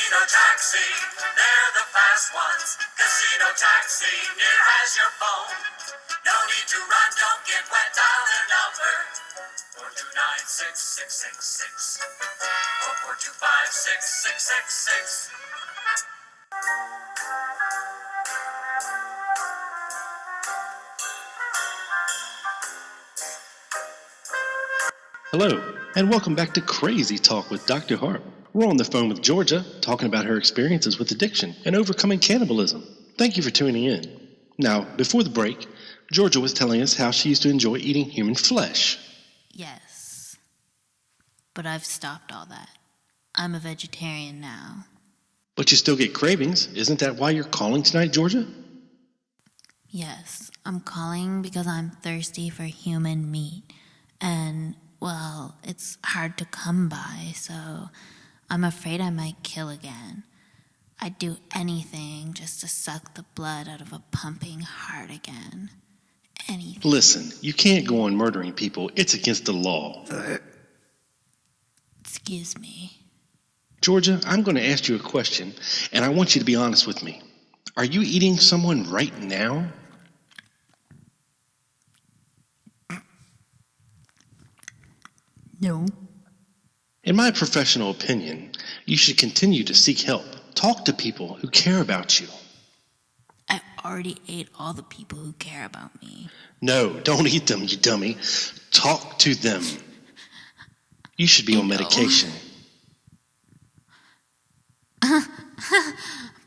Casino Taxi, they're the fast ones. Casino Taxi, near has your phone. No need to run, don't get wet, dial their number. 429-6666 or 425-6666. Hello, and welcome back to Crazy Talk with Dr. Harp. We're on the phone with Georgia, talking about her experiences with addiction and overcoming cannibalism. Thank you for tuning in. Now, before the break, Georgia was telling us how she used to enjoy eating human flesh. Yes, but I've stopped all that. I'm a vegetarian now. But you still get cravings. Isn't that why you're calling tonight, Georgia? Yes, I'm calling because I'm thirsty for human meat. And, well, it's hard to come by, so I'm afraid I might kill again. I'd do anything just to suck the blood out of a pumping heart again. Anything. Listen, you can't go on murdering people. It's against the law. Excuse me. Georgia, I'm going to ask you a question, and I want you to be honest with me. Are you eating someone right now? No. In my professional opinion, you should continue to seek help. Talk to people who care about you. I already ate all the people who care about me. No, don't eat them, you dummy. Talk to them. You should be on medication.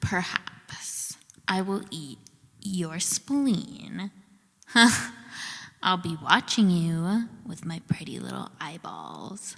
Perhaps I will eat your spleen. I'll be watching you with my pretty little eyeballs.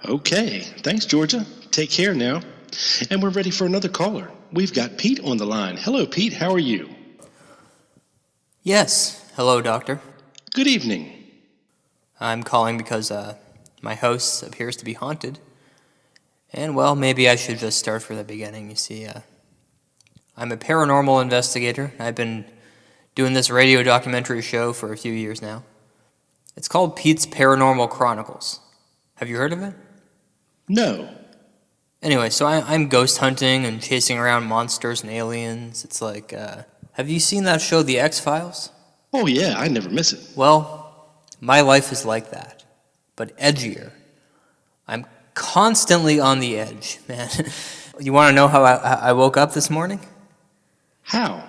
Okay, thanks, Georgia. Take care now. And we're ready for another caller. We've got Pete on the line. Hello, Pete. How are you? Yes. Hello, Doctor. Good evening. I'm calling because my house appears to be haunted. And, well, maybe I should just start from the beginning. You see, I'm a paranormal investigator. I've been doing this radio documentary show for a few years now. It's called Pete's Paranormal Chronicles. Have you heard of it? No. Anyway, so I'm ghost hunting and chasing around monsters and aliens. It's like, have you seen that show, The X-Files? Oh, yeah, I never miss it. Well, my life is like that, but edgier. I'm constantly on the edge, man. You want to know how I woke up this morning? How?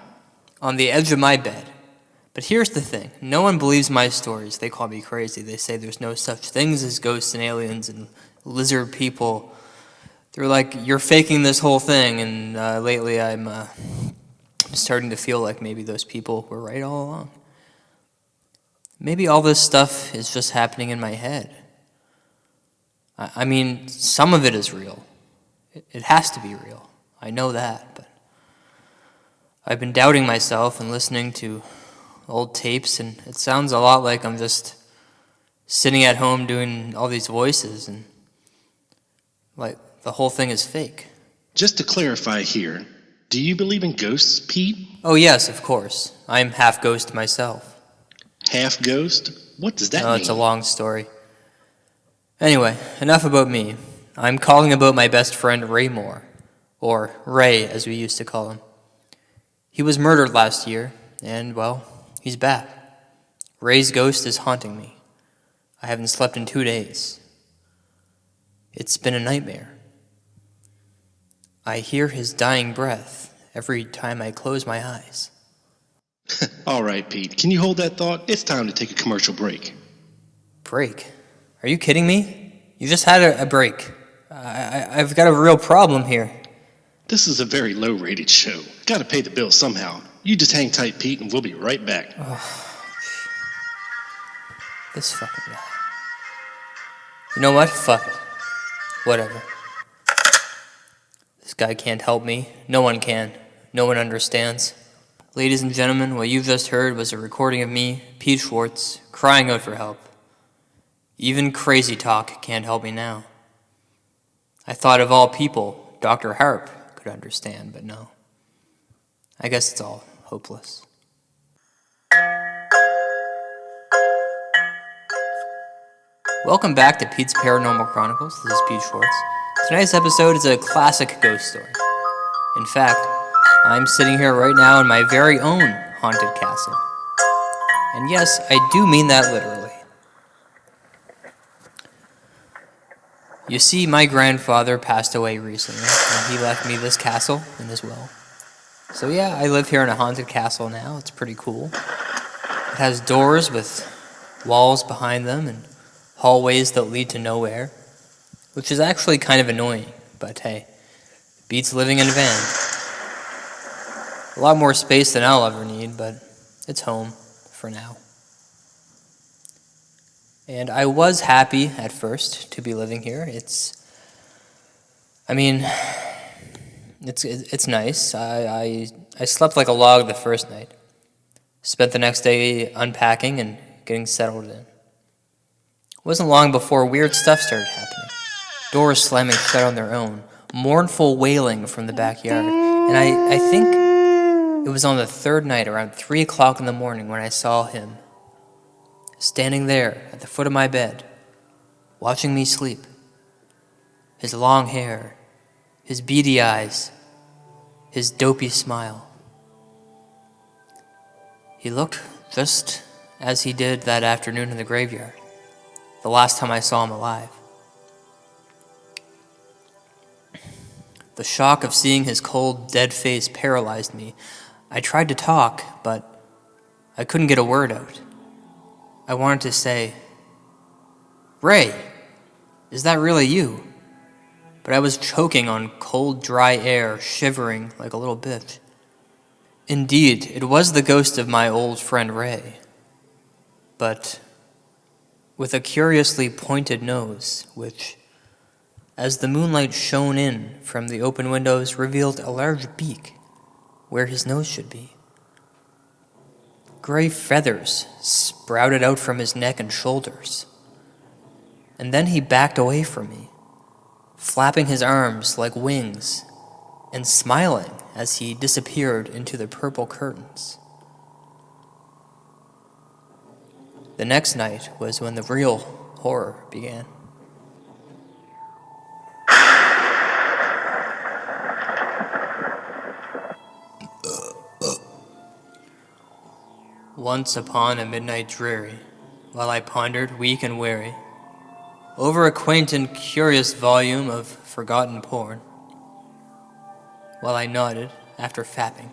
On the edge of my bed. But here's the thing. No one believes my stories. They call me crazy. They say there's no such things as ghosts and aliens and lizard people. They're like, you're faking this whole thing. And lately I'm starting to feel like maybe those people were right all along. Maybe all this stuff is just happening in my head. I mean, some of it is real. It has to be real. I know that, but I've been doubting myself and listening to old tapes, and it sounds a lot like I'm just sitting at home doing all these voices, and like the whole thing is fake. Just to clarify here, do you believe in ghosts, Pete? Oh yes, of course. I'm half ghost myself. Half ghost? What does that Oh, mean? it's a long story. Anyway, enough about me. I'm calling about my best friend Ray Moore, or Ray as we used to call him. He was murdered last year, and, well, he's back. Ray's ghost is haunting me. I haven't slept in 2 days. It's been a nightmare. I hear his dying breath every time I close my eyes. All right, Pete. Can you hold that thought? It's time to take a commercial break. Break? Are you kidding me? You just had a break. I've got a real problem here. This is a very low-rated show. Gotta pay the bill somehow. You just hang tight, Pete, and we'll be right back. This fucking guy. You know what? Fuck it. Whatever. This guy can't help me. No one can. No one understands. Ladies and gentlemen, what you've just heard was a recording of me, Pete Schwartz, crying out for help. Even crazy talk can't help me now. I thought of all people, Dr. Harp could understand, but no. I guess it's all hopeless. Welcome back to Pete's Paranormal Chronicles. This is Pete Schwartz. Tonight's episode is a classic ghost story. In fact, I'm sitting here right now in my very own haunted castle. And yes, I do mean that literally. You see, my grandfather passed away recently, and he left me this castle and this will. So yeah, I live here in a haunted castle now. It's pretty cool. It has doors with walls behind them and hallways that lead to nowhere, which is actually kind of annoying, but hey, beats living in a van. A lot more space than I'll ever need, but it's home for now. And I was happy at first to be living here. It's nice. I slept like a log the first night. Spent the next day unpacking and getting settled in. It wasn't long before weird stuff started happening. Doors slamming shut on their own, mournful wailing from the backyard. And I think it was on the third night around 3 o'clock in the morning when I saw him standing there at the foot of my bed, watching me sleep. His long hair, his beady eyes, his dopey smile. He looked just as he did that afternoon in the graveyard, the last time I saw him alive. The shock of seeing his cold, dead face paralyzed me. I tried to talk, but I couldn't get a word out. I wanted to say, "Ray, is that really you?" But I was choking on cold, dry air, shivering like a little bitch. Indeed, it was the ghost of my old friend Ray, but with a curiously pointed nose, which, as the moonlight shone in from the open windows, revealed a large beak where his nose should be. Gray feathers sprouted out from his neck and shoulders. And then he backed away from me, flapping his arms like wings and smiling as he disappeared into the purple curtains. The next night was when the real horror began. Once upon a midnight dreary, while I pondered, weak and weary, over a quaint and curious volume of forgotten porn, while I nodded after fapping,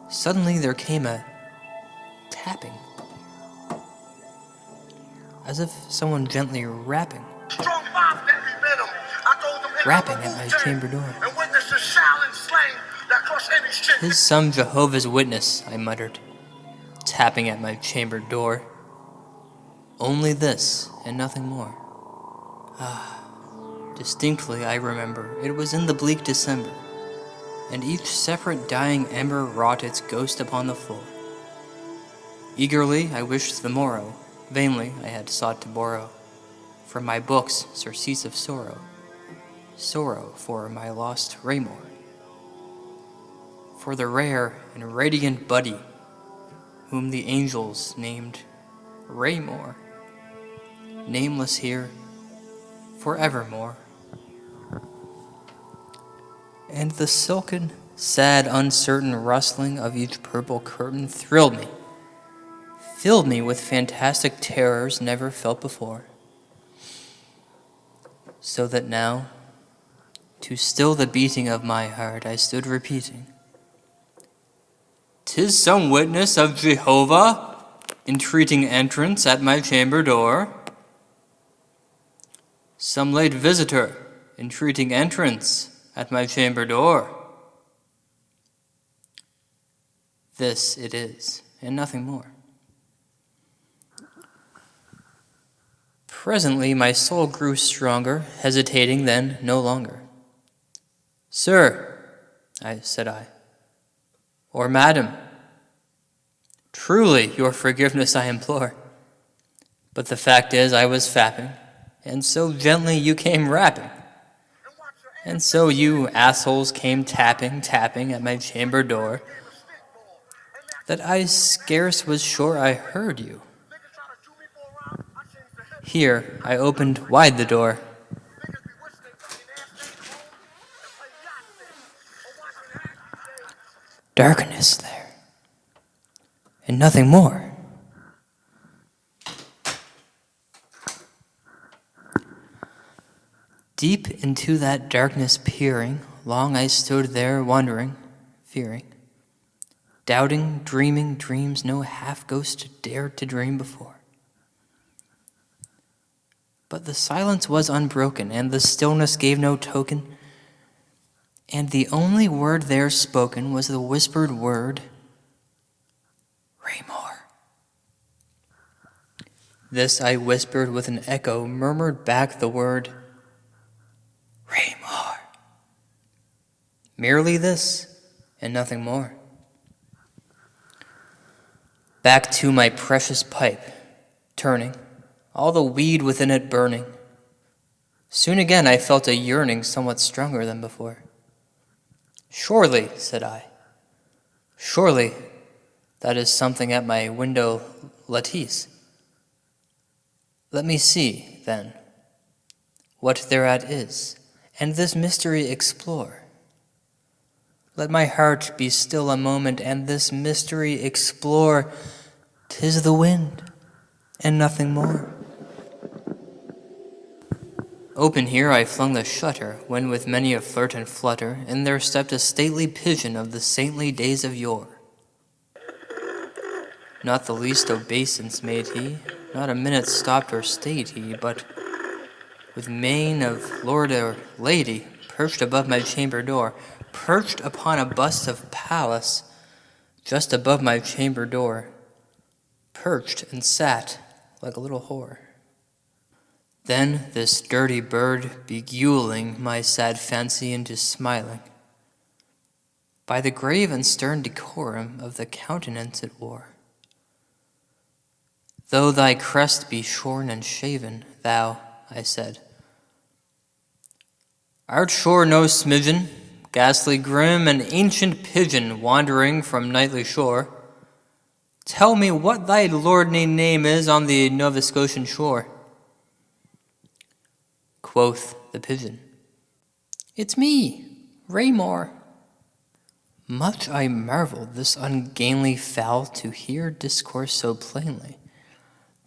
suddenly there came a tapping, as if someone gently rapping at my chamber door. "'Tis some Jehovah's Witness," I muttered, tapping at my chamber door. Only this and nothing more. Distinctly I remember it was in the bleak December, and each separate dying ember wrought its ghost upon the floor. Eagerly I wished the morrow, vainly I had sought to borrow from my books surcease of sorrow, sorrow for my lost Raymore, for the rare and radiant buddy whom the angels named Raymore, nameless here forevermore. And the silken, sad, uncertain rustling of each purple curtain thrilled me, filled me with fantastic terrors never felt before. So that now, to still the beating of my heart, I stood repeating, "'Tis some witness of Jehovah, entreating entrance at my chamber door. Some late visitor, entreating entrance at my chamber door." This it is, and nothing more. Presently my soul grew stronger, hesitating then no longer. "Sir," said I, "or madam, truly your forgiveness I implore. But the fact is I was fapping, and so gently you came rapping. And so you assholes came tapping at my chamber door, that I scarce was sure I heard you. Here I opened wide the door, darkness there, and nothing more. Deep into that darkness peering, long I stood there wondering, fearing, doubting, dreaming dreams no half-ghost dared to dream before. But the silence was unbroken, and the stillness gave no token, and the only word there spoken was the whispered word, Raymore. This I whispered with an echo, murmured back the word, Raymore. Merely this, and nothing more. Back to my precious pipe, turning, all the weed within it burning. Soon again I felt a yearning somewhat stronger than before. Surely, said I, surely that is something at my window lattice. Let me see, then, what thereat is, and this mystery explore. Let my heart be still a moment, and this mystery explore. 'Tis the wind, and nothing more. Open here I flung the shutter, when with many a flirt and flutter, in there stepped a stately pigeon of the saintly days of yore. Not the least obeisance made he, not a minute stopped or stayed he, but with mane of lord or lady, perched above my chamber door, perched upon a bust of Pallas, just above my chamber door, perched and sat like a little whore. Then this dirty bird beguiling my sad fancy into smiling, by the grave and stern decorum of the countenance it wore. Though thy crest be shorn and shaven, thou, I said, art sure no smidgen, ghastly grim, an ancient pigeon wandering from nightly shore. Tell me what thy lordly name is on the Nova Scotian shore. Quoth the pigeon, it's me, Raymore. Much I marveled this ungainly fowl to hear discourse so plainly,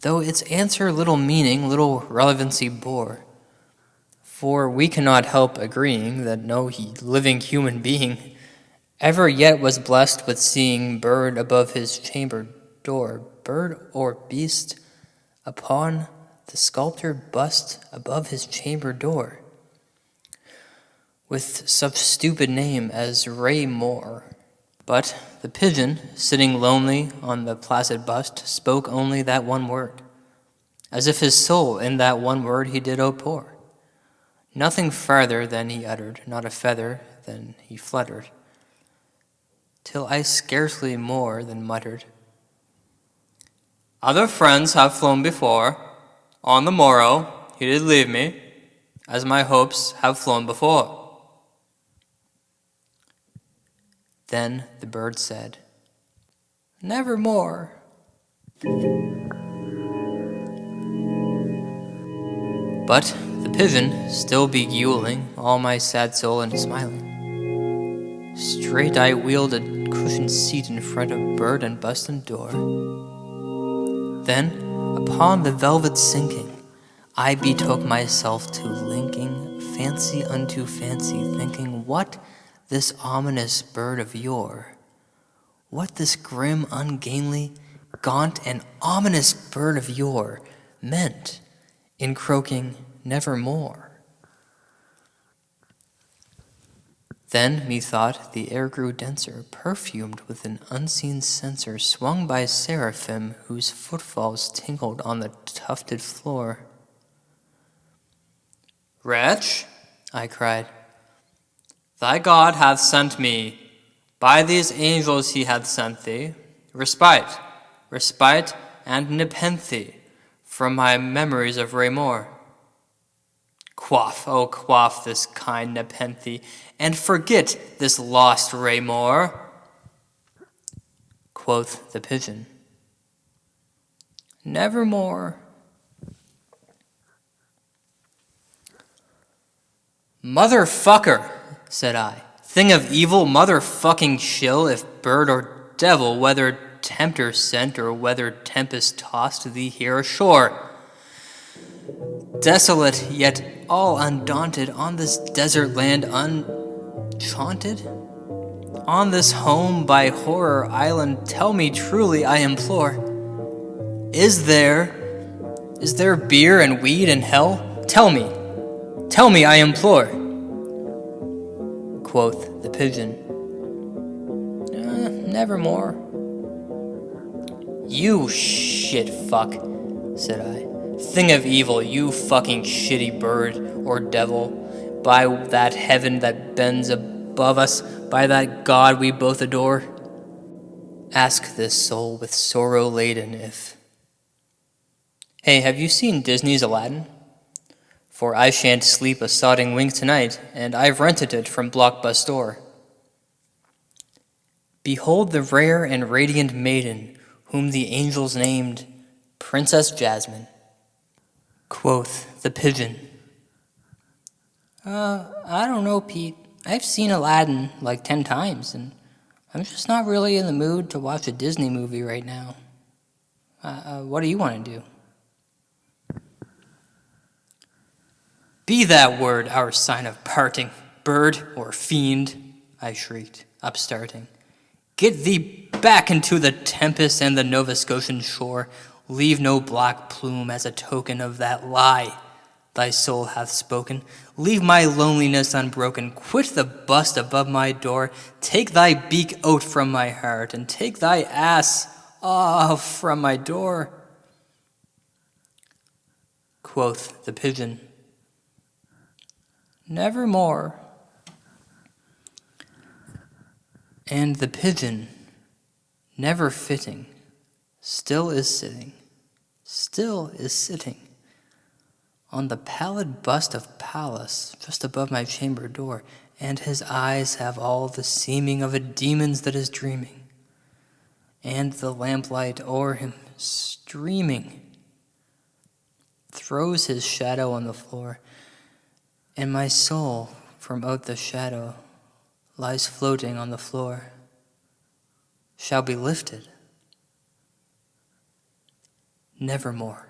though its answer little meaning, little relevancy bore. For we cannot help agreeing that no living human being ever yet was blessed with seeing bird above his chamber door, bird or beast upon the sculptured bust above his chamber door, with such stupid name as Raymore. But the pigeon, sitting lonely on the placid bust, spoke only that one word, as if his soul in that one word he did outpour. Nothing farther than he uttered, not a feather than he fluttered, till I scarcely more than muttered, other friends have flown before, on the morrow he did leave me, as my hopes have flown before. Then the bird said, nevermore. But the pigeon, still beguiling all my sad soul and smiling, straight I wheeled a cushioned seat in front of bird and bust and door. Then, upon the velvet sinking, I betook myself to linking fancy unto fancy, thinking what this ominous bird of yore, what this grim, ungainly, gaunt, and ominous bird of yore meant in croaking nevermore. Then, methought, the air grew denser, perfumed with an unseen censer, swung by seraphim whose footfalls tinkled on the tufted floor. Wretch, I cried, thy God hath sent me, by these angels he hath sent thee, respite, and nepenthe from my memories of Raymore. Quaff, oh quaff this kind nepenthe, and forget this lost Raymore. Quoth the pigeon, nevermore. Motherfucker, said I, thing of evil, motherfucking shill, if bird or devil, whether tempter sent or whether tempest tossed thee here ashore. Desolate, yet all undaunted, on this desert land unchanted? On this home by horror island, tell me truly, I implore, is there beer and weed in hell? Tell me, I implore. Quoth the pigeon, nevermore. You shit fuck, said I. Thing of evil, you fucking shitty bird or devil, by that heaven that bends above us, by that God we both adore. Ask this soul with sorrow laden if... Hey, have you seen Disney's Aladdin? For I shan't sleep a sodding wink tonight, and I've rented it from Blockbuster. Behold the rare and radiant maiden, whom the angels named Princess Jasmine. Quoth the pigeon, I don't know, Pete. I've seen Aladdin like 10 times, and I'm just not really in the mood to watch a Disney movie right now. What do you want to do? Be that word our sign of parting, bird or fiend, I shrieked, upstarting. Get thee back into the tempest and the Nova Scotian shore. Leave no black plume as a token of that lie thy soul hath spoken. Leave my loneliness unbroken. Quit the bust above my door. Take thy beak out from my heart, and take thy ass off from my door. Quoth the pigeon, nevermore. And the pigeon, never fitting, still is sitting on the pallid bust of Pallas just above my chamber door, and his eyes have all the seeming of a demon's that is dreaming, and the lamplight o'er him streaming throws his shadow on the floor, and my soul from out the shadow lies floating on the floor, shall be lifted nevermore.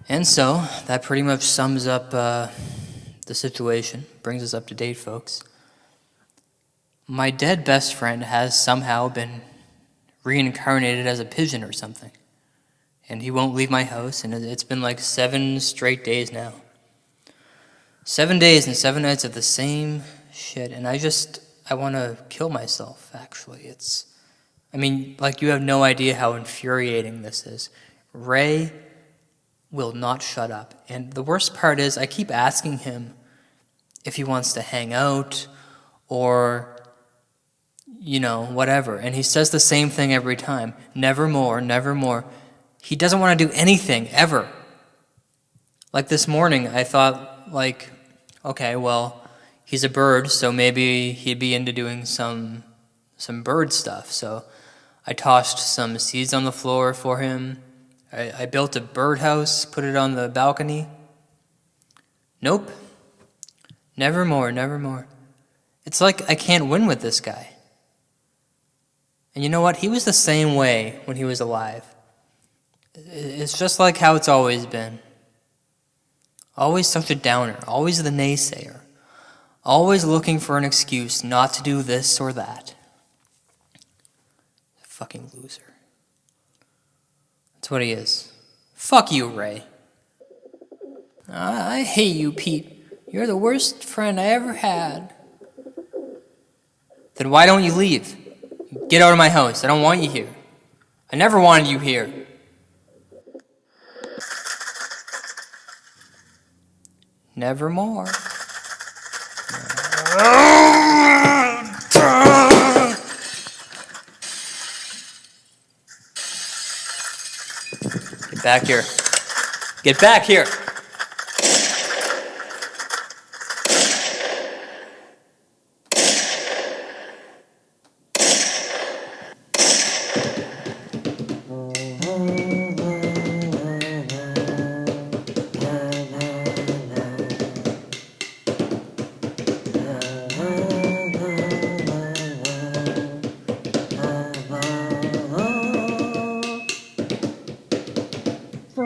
And so, that pretty much sums up the situation, brings us up to date, folks. My dead best friend has somehow been reincarnated as a pigeon or something. And he won't leave my house, and it's been like 7 straight days now. 7 days and 7 nights of the same shit, and I want to kill myself, actually. You have no idea how infuriating this is. Ray will not shut up, and the worst part is I keep asking him if he wants to hang out or, whatever, and he says the same thing every time. Nevermore, nevermore. He doesn't want to do anything, ever. Like this morning, I thought, okay, well, he's a bird, so maybe he'd be into doing some bird stuff. So I tossed some seeds on the floor for him. I built a birdhouse, put it on the balcony. Nope. Nevermore, nevermore. It's like I can't win with this guy. And you know what? He was the same way when he was alive. It's just like how it's always been. Always such a downer, always the naysayer, always looking for an excuse not to do this or that. Fucking loser. That's what he is. Fuck you, Ray. I hate you, Pete. You're the worst friend I ever had. Then why don't you leave? Get out of my house. I don't want you here. I never wanted you here. Nevermore. Get back here. Get back here. Ooh.